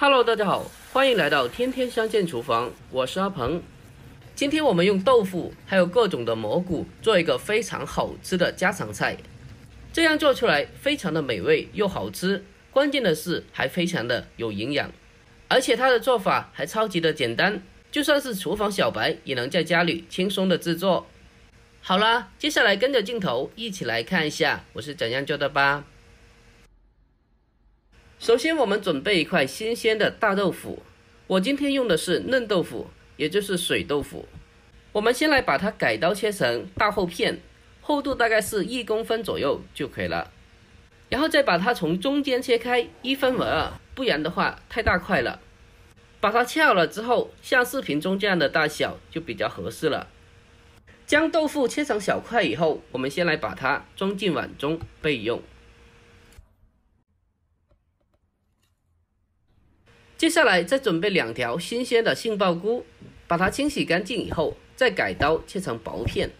Hello， 大家好，欢迎来到天天相见厨房，我是阿鹏。今天我们用豆腐还有各种的蘑菇做一个非常好吃的家常菜，这样做出来非常的美味又好吃，关键的是还非常的有营养，而且它的做法还超级的简单，就算是厨房小白也能在家里轻松的制作。好啦，接下来跟着镜头一起来看一下我是怎样做的吧。首先我们准备一块新鲜的大豆腐，我今天用的是嫩豆腐，也就是水豆腐。我们先来把它改刀切成大厚片，厚度大概是1公分左右就可以了。然后再把它从中间切开1分为2，不然的话太大块了。把它切好了之后，像视频中这样的大小就比较合适了。将豆腐切成小块以后，我们先来把它装进碗中备用。接下来再准备2条新鲜的杏鲍菇，把它清洗干净以后，再改刀切成薄片。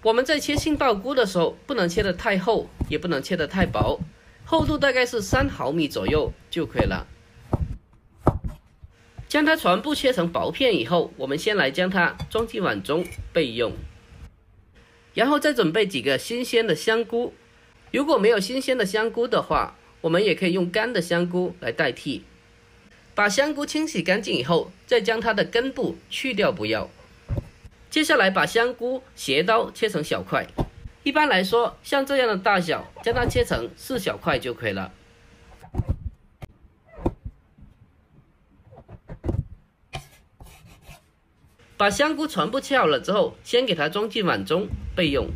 我们在切杏鲍菇的时候，不能切得太厚，也不能切得太薄，厚度大概是3毫米左右就可以了。将它全部切成薄片以后，我们先来将它装进碗中备用。然后再准备几个新鲜的香菇，如果没有新鲜的香菇的话，我们也可以用干的香菇来代替。把香菇清洗干净以后，再将它的根部去掉不要。接下来把香菇斜刀切成小块，一般来说像这样的大小，将它切成4小块就可以了。把香菇全部切好了之后，先给它装进碗中备用。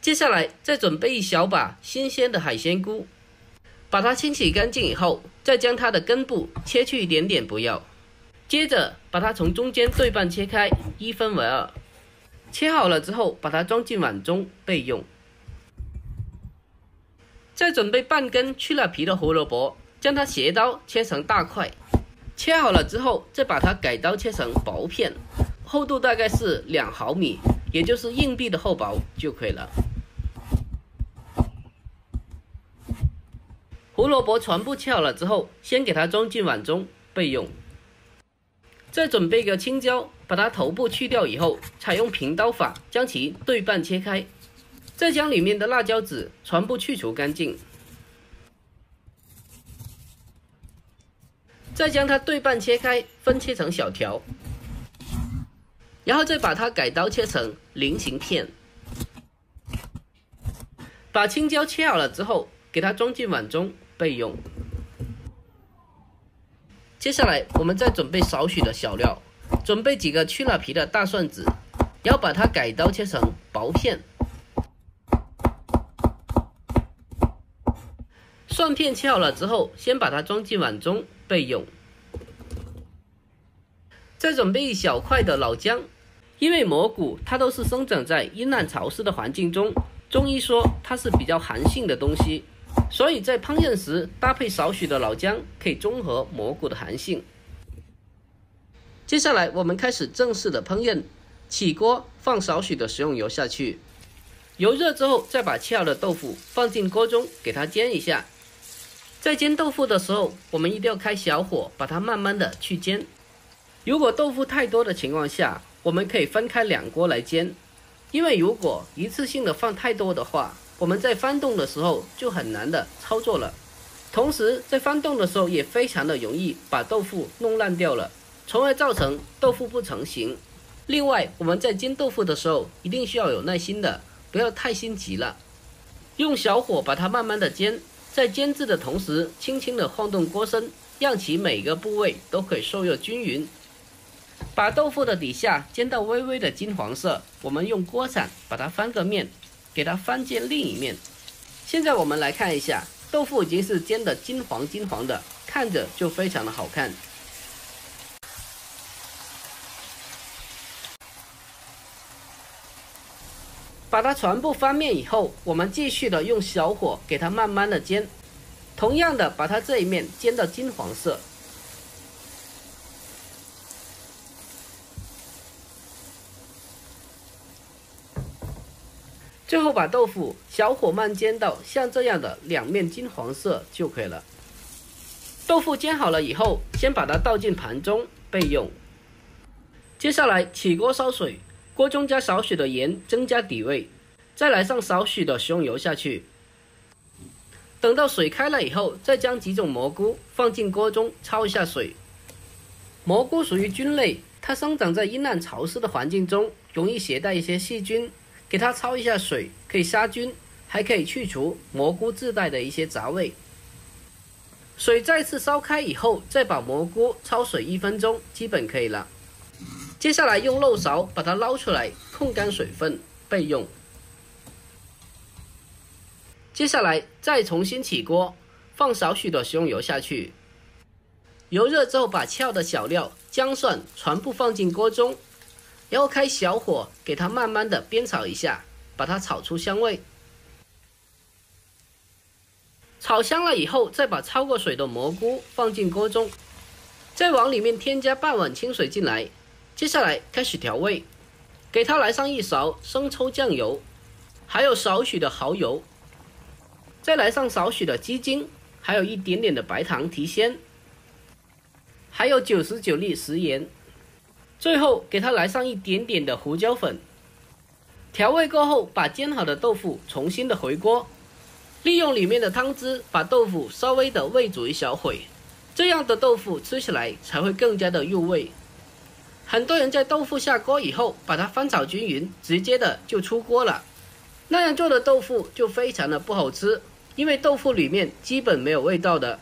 接下来再准备一小把新鲜的海鲜菇，把它清洗干净以后，再将它的根部切去一点点不要。接着把它从中间对半切开1分为2，切好了之后把它装进碗中备用。再准备半根去了皮的胡萝卜，将它斜刀切成大块。切好了之后，再把它改刀切成薄片，厚度大概是2毫米，也就是硬币的厚薄就可以了。胡萝卜全部切好了之后，先给它装进碗中备用。再准备一个青椒，把它头部去掉以后，采用平刀法将其对半切开，再将里面的辣椒籽全部去除干净。再将它对半切开，分切成小条，然后再把它改刀切成菱形片。把青椒切好了之后，给它装进碗中备用。接下来我们再准备少许的小料，准备几个去了皮的大蒜籽，然后把它改刀切成薄片。蒜片切好了之后，先把它装进碗中备用。再准备一小块的老姜，因为蘑菇它都是生长在阴暗潮湿的环境中，中医说它是比较寒性的东西，所以在烹饪时搭配少许的老姜，可以中和蘑菇的寒性。接下来我们开始正式的烹饪，起锅放少许的食用油下去，油热之后再把切好的豆腐放进锅中给它煎一下。在煎豆腐的时候，我们一定要开小火，把它慢慢的去煎。如果豆腐太多的情况下，我们可以分开2锅来煎，因为如果一次性的放太多的话，我们在翻动的时候就很难的操作了，同时在翻动的时候也非常的容易把豆腐弄烂掉了，从而造成豆腐不成形。另外我们在煎豆腐的时候一定需要有耐心的，不要太心急了，用小火把它慢慢的煎，在煎制的同时轻轻的晃动锅身，让其每个部位都可以受热均匀。把豆腐的底下煎到微微的金黄色，我们用锅铲把它翻个面，给它翻煎另一面。现在我们来看一下，豆腐已经是煎的金黄金黄的，看着就非常的好看。把它全部翻面以后，我们继续的用小火给它慢慢的煎，同样的把它这一面煎到金黄色。最后把豆腐小火慢煎到像这样的2面金黄色就可以了。豆腐煎好了以后，先把它倒进盘中备用。接下来起锅烧水，锅中加少许的盐，增加底味，再来上少许的食用油下去。等到水开了以后，再将几种蘑菇放进锅中焯一下水。蘑菇属于菌类，它生长在阴暗潮湿的环境中，容易携带一些细菌。给它焯一下水，可以杀菌，还可以去除蘑菇自带的一些杂味。水再次烧开以后，再把蘑菇焯水1分钟，基本可以了。接下来用漏勺把它捞出来，控干水分，备用。接下来再重新起锅，放少许的食用油下去。油热之后，把切好的小料、姜蒜全部放进锅中，然后开小火，给它慢慢的煸炒一下，把它炒出香味。炒香了以后，再把焯过水的蘑菇放进锅中，再往里面添加半碗清水进来。接下来开始调味，给它来上1勺生抽酱油，还有少许的蚝油，再来上少许的鸡精，还有一点点的白糖提鲜，还有99粒食盐。最后给它来上一点点的胡椒粉。调味过后，把煎好的豆腐重新的回锅，利用里面的汤汁把豆腐稍微的煨煮一小会，这样的豆腐吃起来才会更加的入味。很多人在豆腐下锅以后，把它翻炒均匀，直接的就出锅了。那样做的豆腐就非常的不好吃，因为豆腐里面基本没有味道的。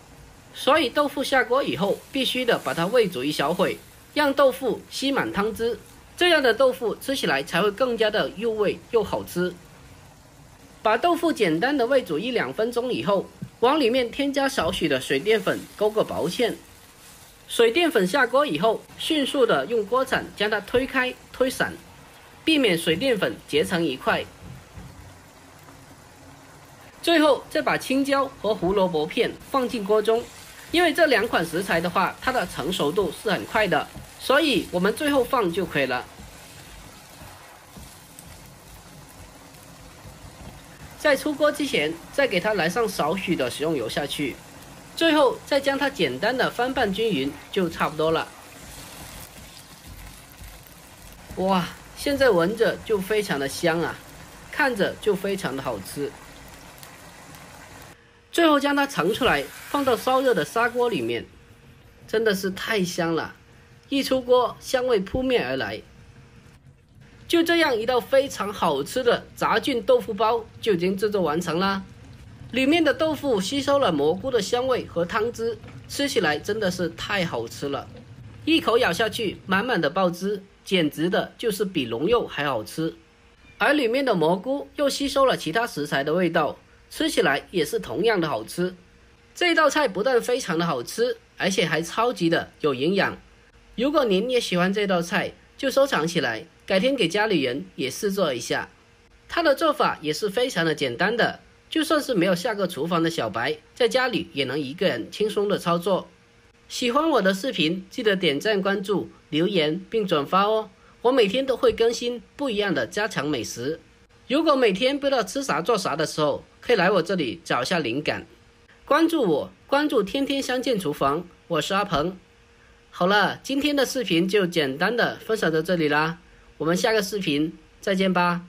所以豆腐下锅以后，必须的把它煨煮一小会，让豆腐吸满汤汁，这样的豆腐吃起来才会更加的入味又好吃。把豆腐简单的煨煮1-2分钟以后，往里面添加少许的水淀粉，勾个薄芡。水淀粉下锅以后，迅速的用锅铲将它推开推散，避免水淀粉结成一块。最后再把青椒和胡萝卜片放进锅中，因为这2款食材的话，它的成熟度是很快的，所以我们最后放就可以了。在出锅之前，再给它来上少许的食用油下去，最后再将它简单的翻拌均匀，就差不多了。哇，现在闻着就非常的香啊，看着就非常的好吃。最后将它盛出来，放到烧热的砂锅里面，真的是太香了，一出锅香味扑面而来。就这样一道非常好吃的炸菌豆腐包就已经制作完成啦。里面的豆腐吸收了蘑菇的香味和汤汁，吃起来真的是太好吃了。一口咬下去，满满的爆汁，简直的就是比龙肉还好吃。而里面的蘑菇又吸收了其他食材的味道，吃起来也是同样的好吃。这道菜不但非常的好吃，而且还超级的有营养。如果您也喜欢这道菜，就收藏起来，改天给家里人也试做一下。它的做法也是非常的简单的，就算是没有下过厨房的小白，在家里也能一个人轻松的操作。喜欢我的视频，记得点赞、关注、留言并转发哦。我每天都会更新不一样的家常美食。如果每天不知道吃啥做啥的时候，可以来我这里找一下灵感。关注我，关注天天相见厨房，我是阿鹏。好了，今天的视频就简单的分享到这里啦，我们下个视频再见吧。